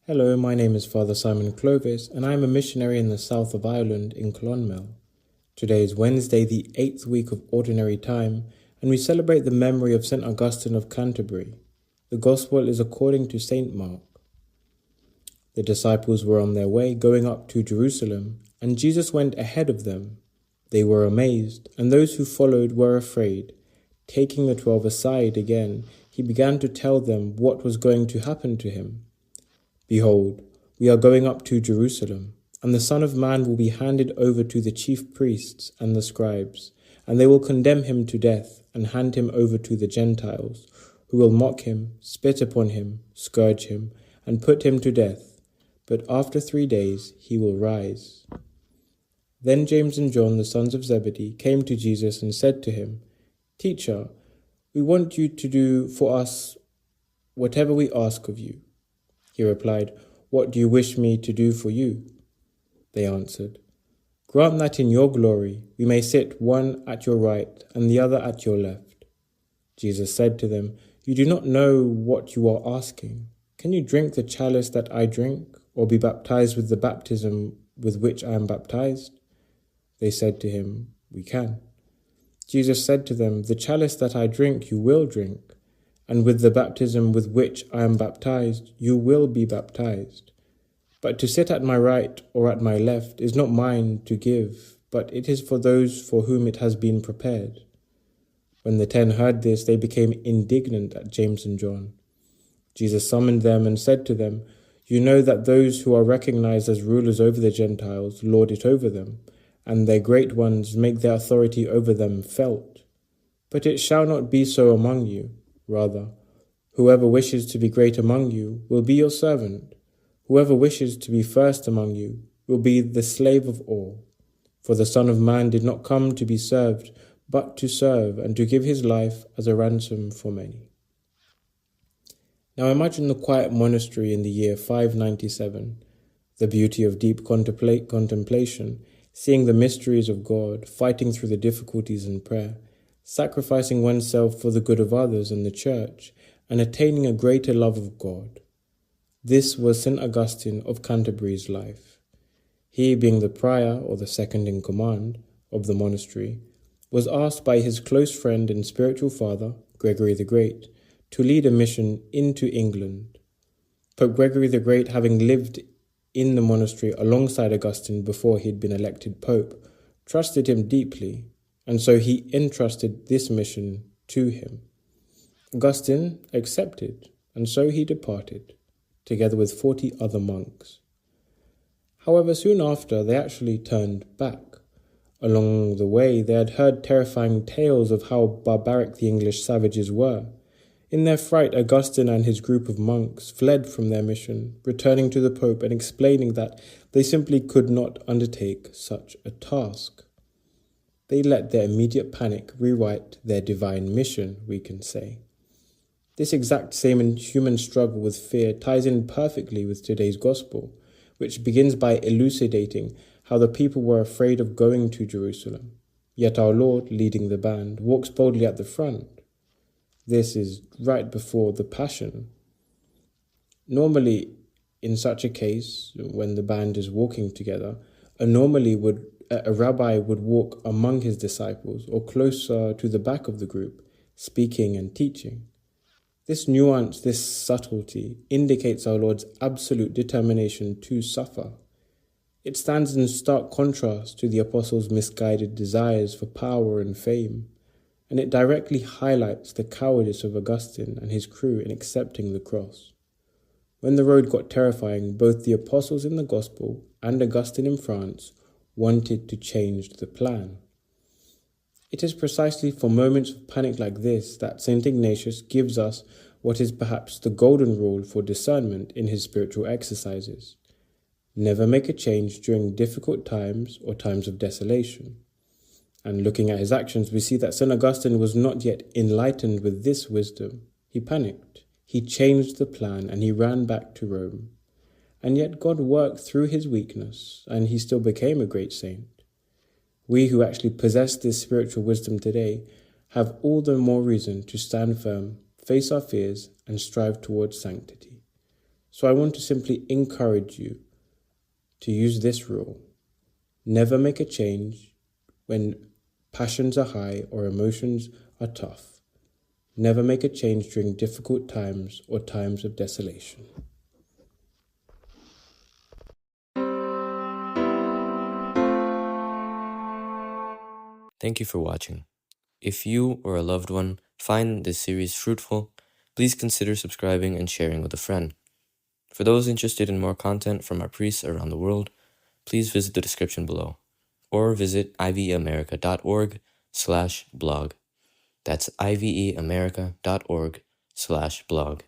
Hello, my name is Father Simon Clovis, and I am a missionary in the south of Ireland in Clonmel. Today is Wednesday, the 8th week of Ordinary Time, and we celebrate the memory of St. Augustine of Canterbury. The Gospel is according to St. Mark. The disciples were on their way, going up to Jerusalem, and Jesus went ahead of them. They were amazed, and those who followed were afraid. Taking the 12 aside again, he began to tell them what was going to happen to him. Behold, we are going up to Jerusalem, and the Son of Man will be handed over to the chief priests and the scribes, and they will condemn him to death and hand him over to the Gentiles, who will mock him, spit upon him, scourge him, and put him to death. But after 3 days he will rise. Then James and John, the sons of Zebedee, came to Jesus and said to him, "Teacher, we want you to do for us whatever we ask of you." He replied, "What do you wish me to do for you?" They answered, "Grant that in your glory we may sit one at your right and the other at your left." Jesus said to them, "You do not know what you are asking. Can you drink the chalice that I drink, or be baptized with the baptism with which I am baptized?" They said to him, "We can." Jesus said to them, "The chalice that I drink you will drink, and with the baptism with which I am baptized, you will be baptized. But to sit at my right or at my left is not mine to give, but it is for those for whom it has been prepared." When the 10 heard this, they became indignant at James and John. Jesus summoned them and said to them, "You know that those who are recognized as rulers over the Gentiles lord it over them, and their great ones make their authority over them felt. But it shall not be so among you. Rather, whoever wishes to be great among you will be your servant. Whoever wishes to be first among you will be the slave of all. For the Son of Man did not come to be served, but to serve and to give his life as a ransom for many." Now imagine the quiet monastery in the year 597, the beauty of deep contemplation, seeing the mysteries of God, fighting through the difficulties in prayer, sacrificing oneself for the good of others and the church, and attaining a greater love of God. This was St. Augustine of Canterbury's life. He, being the prior, or the second in command, of the monastery, was asked by his close friend and spiritual father, Gregory the Great, to lead a mission into England. Pope Gregory the Great, having lived in the monastery alongside Augustine before he had been elected pope, trusted him deeply, and so he entrusted this mission to him. Augustine accepted, and so he departed, together with 40 other monks. However, soon after, they actually turned back. Along the way, they had heard terrifying tales of how barbaric the English savages were. In their fright, Augustine and his group of monks fled from their mission, returning to the Pope and explaining that they simply could not undertake such a task. They let their immediate panic rewrite their divine mission, we can say. This exact same human struggle with fear ties in perfectly with today's gospel, which begins by elucidating how the people were afraid of going to Jerusalem. Yet our Lord, leading the band, walks boldly at the front. This is right before the Passion. Normally, in such a case, when the band is walking together, a rabbi would walk among his disciples or closer to the back of the group, speaking and teaching. This nuance, this subtlety, indicates our Lord's absolute determination to suffer. It stands in stark contrast to the apostles' misguided desires for power and fame, and it directly highlights the cowardice of Augustine and his crew in accepting the cross. When the road got terrifying, both the apostles in the Gospel and Augustine in France wanted to change the plan. It is precisely for moments of panic like this that St. Ignatius gives us what is perhaps the golden rule for discernment in his spiritual exercises. Never make a change during difficult times or times of desolation. And looking at his actions, we see that St. Augustine was not yet enlightened with this wisdom. He panicked, he changed the plan, and he ran back to Rome. And yet God worked through his weakness, and he still became a great saint. We who actually possess this spiritual wisdom today have all the more reason to stand firm, face our fears, and strive towards sanctity. So I want to simply encourage you to use this rule. Never make a change when passions are high or emotions are tough. Never make a change during difficult times or times of desolation. Thank you for watching. If you or a loved one find this series fruitful, please consider subscribing and sharing with a friend. For those interested in more content from our priests around the world, please visit the description below or visit iveamerica.org/blog. That's iveamerica.org/blog.